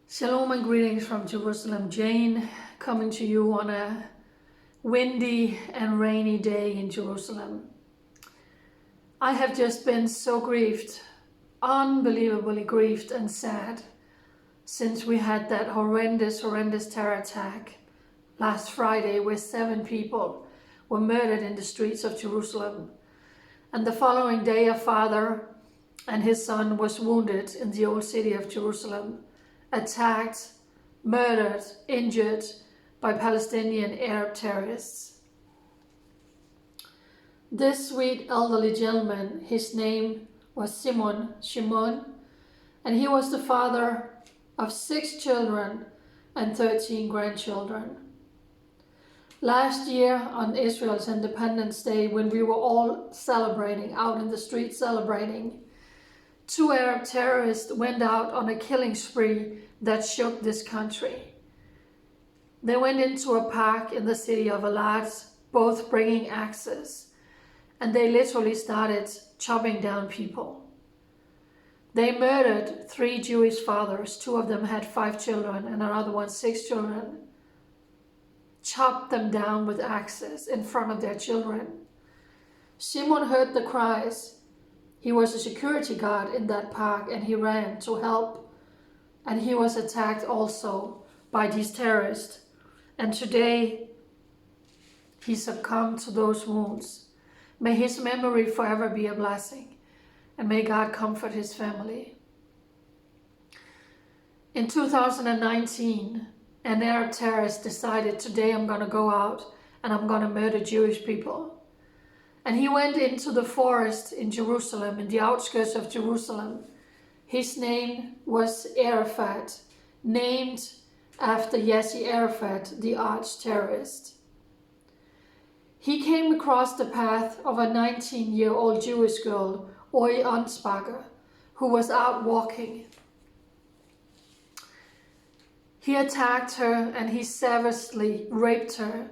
Shalom and greetings from Jerusalem. Jane coming to you on a windy and rainy day in Jerusalem. I have just been so grieved, unbelievably grieved and sad since we had that horrendous terror attack last Friday where 7 people were murdered in the streets of Jerusalem. And the following day a father and his son was wounded in the old city of Jerusalem, attacked, murdered, injured by Palestinian Arab terrorists. This sweet elderly gentleman, his name was Shimon, and he was the father of 6 children and 13 grandchildren. Last year on Israel's Independence Day, when we were all celebrating, out in the streets celebrating, 2 Arab terrorists went out on a killing spree that shook this country. They went into a park in the city of Eilat, both bringing axes, and they literally started chopping down people. They murdered 3 Jewish fathers. 2 of them had 5 children and another one 6 children. Chopped them down with axes in front of their children. Shimon heard the cries. He was a security guard in that park and he ran to help. And he was attacked also by these terrorists. And today he succumbed to those wounds. May his memory forever be a blessing. And may God comfort his family. In 2019, an Arab terrorist decided, today I'm going to go out and I'm going to murder Jewish people. And he went into the forest in Jerusalem, in the outskirts of Jerusalem. His name was Arafat, named after Yasser Arafat, the arch-terrorist. He came across the path of a 19-year-old Jewish girl, Oi Ansbacher, who was out walking. He attacked her and he savagely raped her.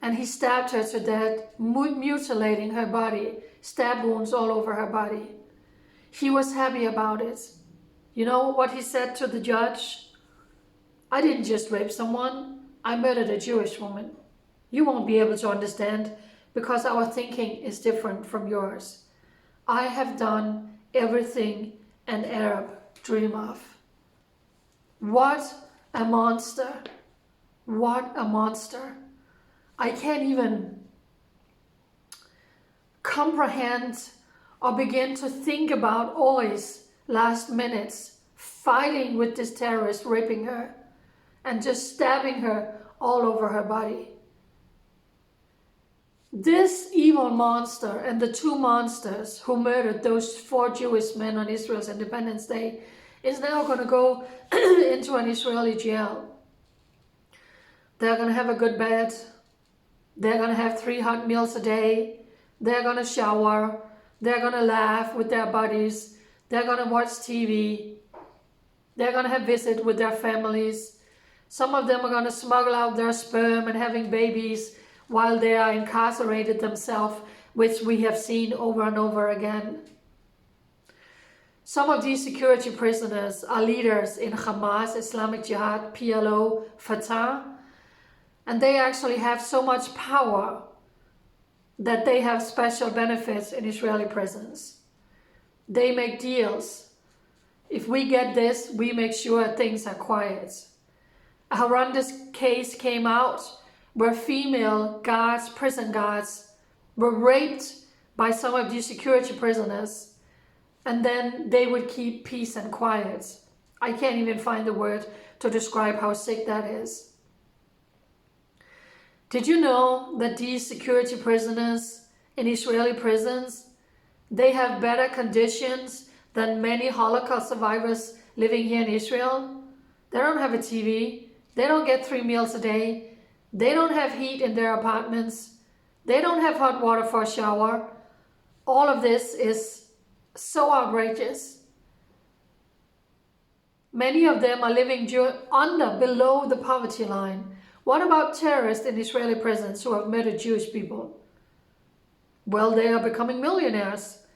And he stabbed her to death, mutilating her body, stab wounds all over her body. He was happy about it. You know what he said to the judge? I didn't just rape someone, I murdered a Jewish woman. You won't be able to understand because our thinking is different from yours. I have done everything an Arab dream of. What a monster. What a monster. I can't even comprehend or begin to think about Oi's last minutes fighting with this terrorist, raping her and just stabbing her all over her body. This evil monster and the 2 monsters who murdered those 4 Jewish men on Israel's Independence Day is now going to go into an Israeli jail. They're going to have a good bed. They're going to have 3 hot meals a day. They're going to shower. They're going to laugh with their buddies. They're going to watch TV. They're going to have visit with their families. Some of them are going to smuggle out their sperm and having babies while they are incarcerated themselves, which we have seen over and over again. Some of these security prisoners are leaders in Hamas, Islamic Jihad, PLO, Fatah, and they actually have so much power that they have special benefits in Israeli prisons. They make deals. If we get this, we make sure things are quiet. A horrendous case came out where female guards, prison guards, were raped by some of these security prisoners, and then they would keep peace and quiet. I can't even find the word to describe how sick that is. Did you know that these security prisoners in Israeli prisons, they have better conditions than many Holocaust survivors living here in Israel? They don't have a TV. They don't get 3 meals a day. They don't have heat in their apartments. They don't have hot water for a shower. All of this is so outrageous. Many of them are living below the poverty line. What about terrorists in Israeli prisons who have murdered Jewish people? Well, they are becoming millionaires.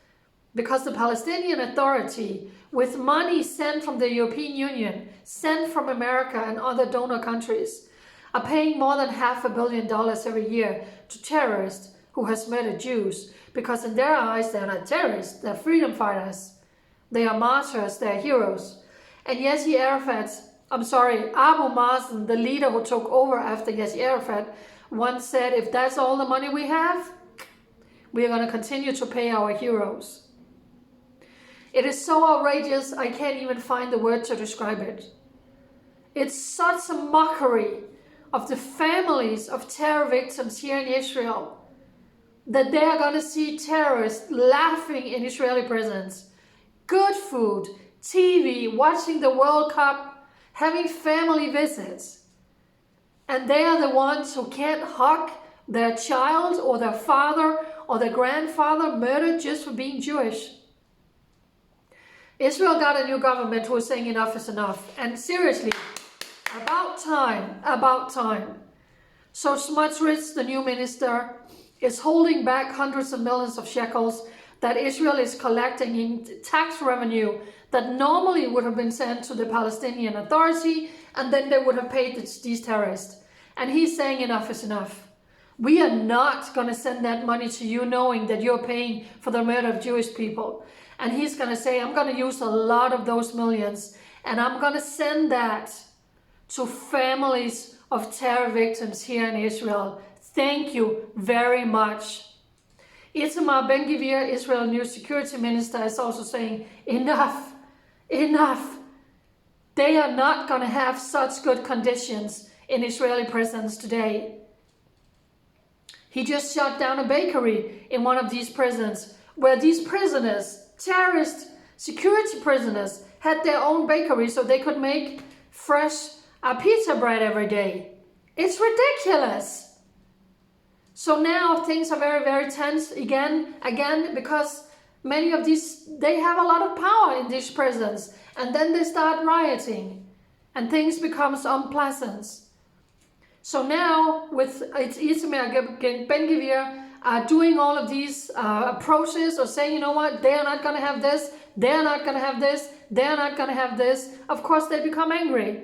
because the Palestinian Authority, with money sent from the European Union, sent from America and other donor countries, are paying more than $500 million every year to terrorists who has murdered Jews, because in their eyes they're not terrorists, they're freedom fighters, they are martyrs, they're heroes. And Yasser Arafat, Abu Mazen, the leader who took over after Yasser Arafat, once said, if that's all the money we have, we are going to continue to pay our heroes. It is so outrageous, I can't even find the word to describe it. It's such a mockery of the families of terror victims here in Israel, that they are going to see terrorists laughing in Israeli prisons, good food, TV, watching the World Cup, having family visits. And they are the ones who can't hug their child or their father or their grandfather murdered just for being Jewish. Israel got a new government who is saying enough is enough. And seriously, about time. So Smotrich, the new minister, is holding back hundreds of millions of shekels that Israel is collecting in tax revenue that normally would have been sent to the Palestinian Authority, and then they would have paid these terrorists. And he's saying enough is enough. We are not going to send that money to you knowing that you're paying for the murder of Jewish people. And he's going to say, I'm going to use a lot of those millions and I'm going to send that to families of terror victims here in Israel. Thank you very much. Itamar Ben-Gvir, Israel new security minister, is also saying, enough, enough. They are not going to have such good conditions in Israeli prisons today. He just shut down a bakery in one of these prisons where these prisoners, terrorist security prisoners, had their own bakery so they could make fresh pizza bread every day. It's ridiculous. So now things are very, very tense again, because many of these, they have a lot of power in these prisons, and then they start rioting and things becomes unpleasant. So now with Itamar Ben-Gvir doing all of these approaches or saying, you know what, they are not going to have this, they are not going to have this, they are not going to have this, of course they become angry.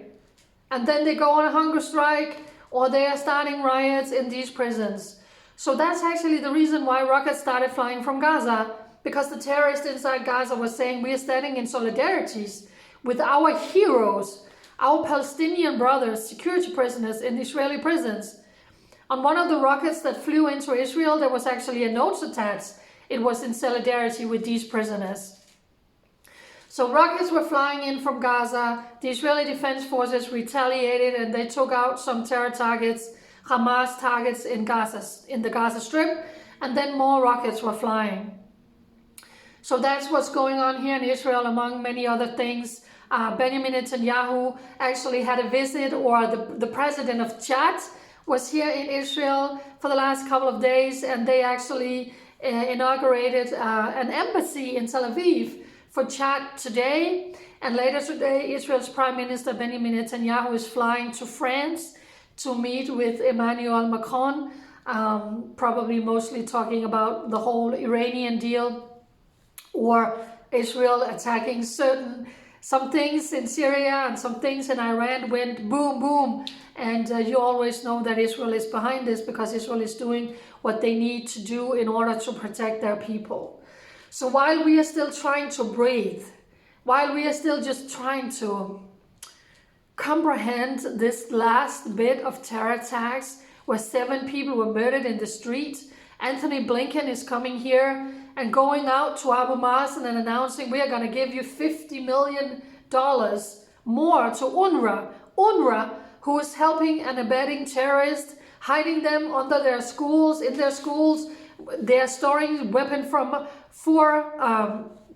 And then they go on a hunger strike or they are starting riots in these prisons. So that's actually the reason why rockets started flying from Gaza, because the terrorists inside Gaza were saying, we are standing in solidarities with our heroes, our Palestinian brothers, security prisoners in Israeli prisons. On one of the rockets that flew into Israel, there was actually a note attached. It was in solidarity with these prisoners. So rockets were flying in from Gaza. The Israeli Defense Forces retaliated and they took out some terror targets, Hamas targets in the Gaza Strip, and then more rockets were flying. So that's what's going on here in Israel, among many other things. Benjamin Netanyahu actually had a visit, or the president of Chad was here in Israel for the last couple of days, and they actually inaugurated an embassy in Tel Aviv for Chad today. And later today, Israel's Prime Minister Benjamin Netanyahu is flying to France to meet with Emmanuel Macron, probably mostly talking about the whole Iranian deal, or Israel attacking some things in Syria and some things in Iran went boom, boom. And you always know that Israel is behind this, because Israel is doing what they need to do in order to protect their people. So while we are still trying to breathe, while we are still just trying to comprehend this last bit of terror attacks where 7 people were murdered in the street, Anthony Blinken is coming here and going out to Abu Mazen and announcing, we are going to give you $50 million more to UNRWA. UNRWA, who is helping and abetting terrorists, hiding them under their schools, in their schools. They are storing weapons for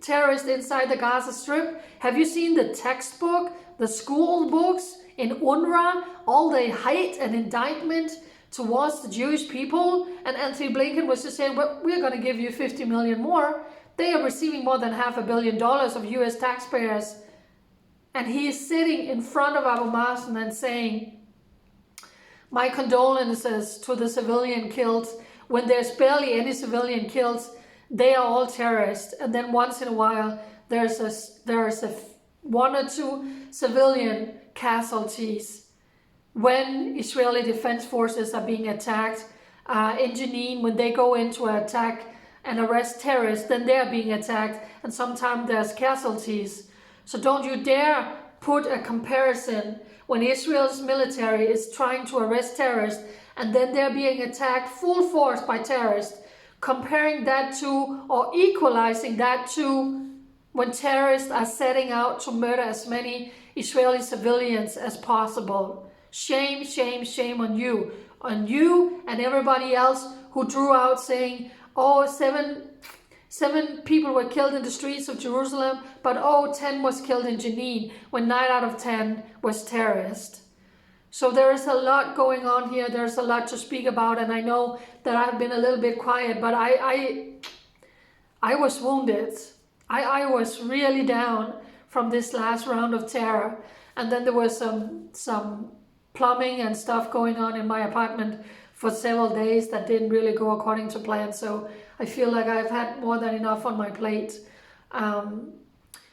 terrorists inside the Gaza Strip. Have you seen the textbook, the school books in UNRWA? All the hate and indictment towards the Jewish people. And Anthony Blinken was just saying, well, we're going to give you 50 million more. They are receiving more than $500 million of US taxpayers. And he is sitting in front of Abu Mazen and saying, my condolences to the civilian killed, when there's barely any civilian killed. they are all terrorists. And then once in a while, there's a one or two civilian casualties when Israeli Defense Forces are being attacked. In Jenin, when they go into an attack and arrest terrorists, then they're being attacked, and sometimes there's casualties. So don't you dare put a comparison when Israel's military is trying to arrest terrorists and then they're being attacked full force by terrorists, comparing that to, or equalizing that to, when terrorists are setting out to murder as many Israeli civilians as possible. Shame, shame, shame on you and everybody else who drew out saying, oh, seven people were killed in the streets of Jerusalem, but 10 was killed in Jenin, when 9 out of 10 was terrorists. So there is a lot going on here. There's a lot to speak about, and I know that I've been a little bit quiet, but I was wounded. I was really down from this last round of terror, and then there was some plumbing and stuff going on in my apartment for several days that didn't really go according to plan. So I feel like I've had more than enough on my plate.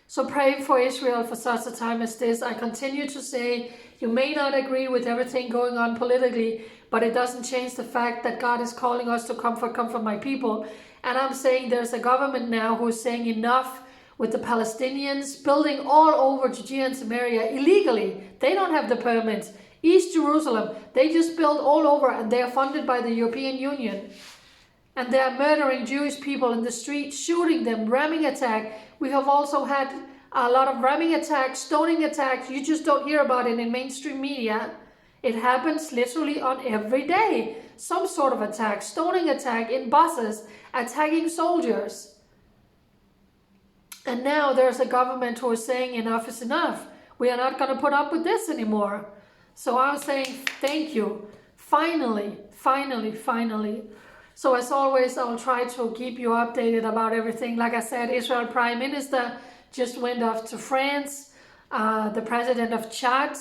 So pray for Israel for such a time as this. I continue to say, you may not agree with everything going on politically, but it doesn't change the fact that God is calling us to comfort my people. And I'm saying there's a government now who's saying enough with the Palestinians building all over Judea and Samaria illegally. They don't have the permits. East Jerusalem, they just build all over, and they are funded by the European Union. And they are murdering Jewish people in the street, shooting them, ramming attack. We have also had a lot of ramming attacks, stoning attacks. You just don't hear about it in mainstream media. It happens literally on every day. Some sort of attack, stoning attack in buses, attacking soldiers. And now there's a government who is saying enough is enough. We are not going to put up with this anymore. So I'm saying thank you. Finally, finally, finally. So as always, I will try to keep you updated about everything. Like I said, Israel Prime Minister just went off to France. The President of Chad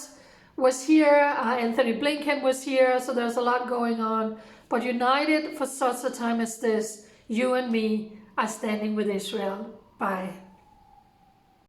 was here. Anthony Blinken was here. So there's a lot going on. But united for such a time as this, you and me are standing with Israel. Bye.